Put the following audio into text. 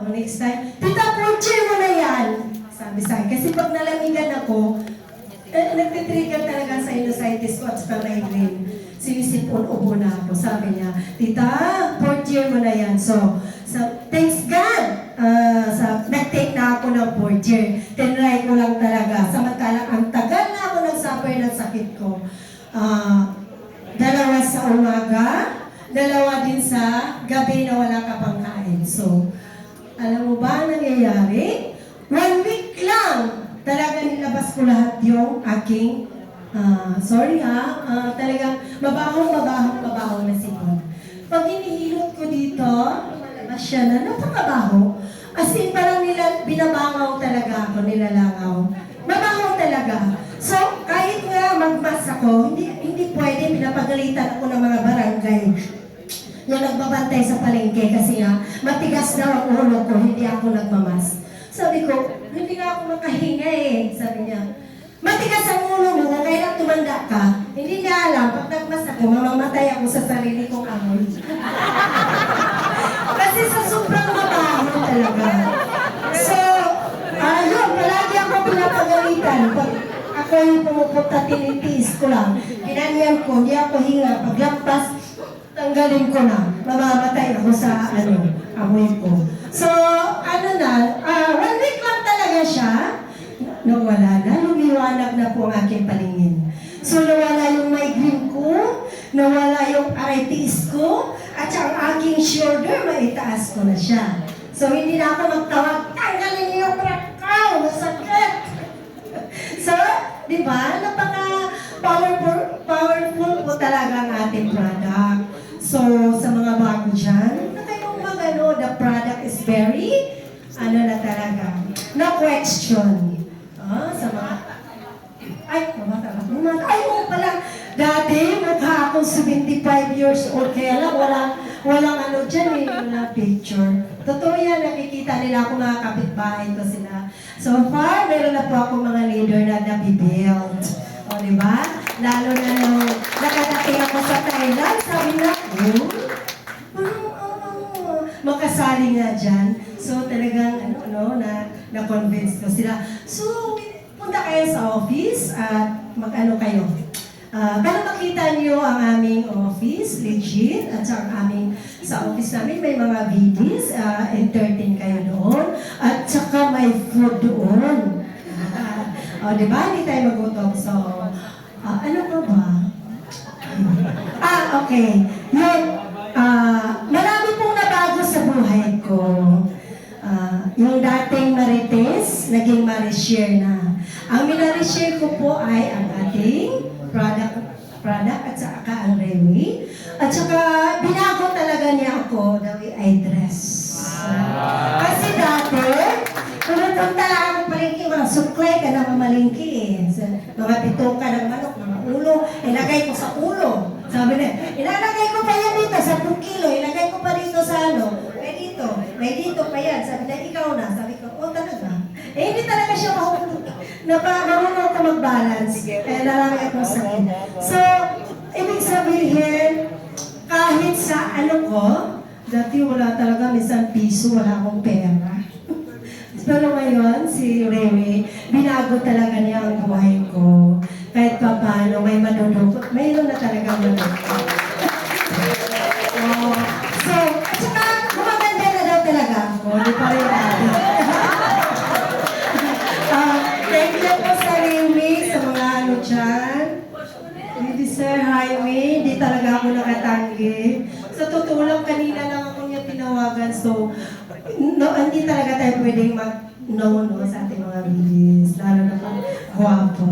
O next time, tita, purchase mo na yan. Sabi sa akin. Kasi pag nalamigan ako, nagtitrigger talaga sa sinusitis ko at sa migraine. Sinisipon, ubo na ako. Sabi niya, tita, purchase mo na yan. So thanks God! Nag-take na ako ng purchase. Tinry ko lang talaga. Samantalang ang tagal na ako nag-suffer ng sakit ko. Dalawa sa umaga, dalawa din sa gabi na wala ka pang kain. So, alam mo ba ang nangyayari? 1 week lang, talaga nilabas ko lahat yung aking, talagang mabahong na sipon. Pag hinihilot ko dito, lumalabas siya na napakabaho. As in, parang binabangaw talaga ako, nilalangaw. Mabaho talaga. So, kahit nga magmas ako, hindi pwede, pinapagalitan ako ng mga barangay yung nagbabantay sa palengke kasi nga, matigas daw ang ulo ko, hindi ako nagmamas. Sabi ko, hindi nga ako makahinga eh. Sabi niya, matigas ang ulo mo, kaya tumanda ka. Hindi niya alam, pag nagmas ako, mamamatay ako sa sarili kong amoy. Kasi sa sobrang mabaho talaga. So, yun, palagi ako pinapagalitan. Pag ako yung pumupunta, tinitiis ko lang. Ginanyan ko, hindi ako hinga. Paglampas, tanggalin ko na. Mamamatay ako sa, amoy ko. So, 1 week lang talaga siya. Nawala na, lumiwanag na po ang aking paningin. So, nawala yung migraine ko, nawala yung arthritis ko, at ang aking shoulder, maitaas ko na siya. So, hindi na ako magtawag, tanggalin niyo yung prakaw, masakit. So, di ba, powerful po talaga ang ating product. So, sa mga bago dyan, na kayong the product is very, na talaga, no question. Sa mga, oo pala, dati, mukha akong 75 years old, kaya lang walang dyan walang picture. Totoo yan, nakikita nila ako mga kapitbahay ko sila. So far, meron na po ako mga leader na nabibuild. O, diba? Lalo na nung nakadating ako sa Thailand, sabi na, makasali nga dyan. So talagang, na-convince ko sila. So, punta kayo sa office at kayo. Para makita niyo ang aming office, legit, at sa office namin may mga VDs, entertain kayo doon, at saka may food doon. Diba? Hindi tayo magutom. So, ano pa ba? Okay. Marami pong nabago sa buhay ko. Yung dating Marites, naging Marishare na. Ang minarishare ko po ay ang ating product at saka ang Remy. At saka binago talaga niya ako the way I dress. Kasi dati, pumunta ako palengke, mga suklay ka na mamalingki eh. Mga pituka ng manok, mga ulo, ilagay ko sa ulo. Sabi niya, ilalagay ko pa yan dito, 10 kilo, ilagay ko pa dito sa may dito pa yan. Sabi niya, ikaw na. Sabi ko, talaga. Hindi talaga siya marunong ko mag-balance. Kaya narami akong sakit. So, ibig sabihin, kahit sa dati wala talaga, minsan piso, wala akong pera. Pero ngayon, si Remy, binago talaga niya ang buhay ko. Kahit pa paano, may madudukot. Mayroon na talaga madudukot. So, at saka, gumaganda na daw talaga ako. Di pa rin natin. Thank you po sa Remy, sa mga dyan. Hindi Sir Jaime, di talaga ako nakatanggi. Sa totoo lang, kanina lang ako niya tinawagan. So, hindi talaga tayo pwedeng mag-no sa ating mga bilis. Lalo na po, guwapo.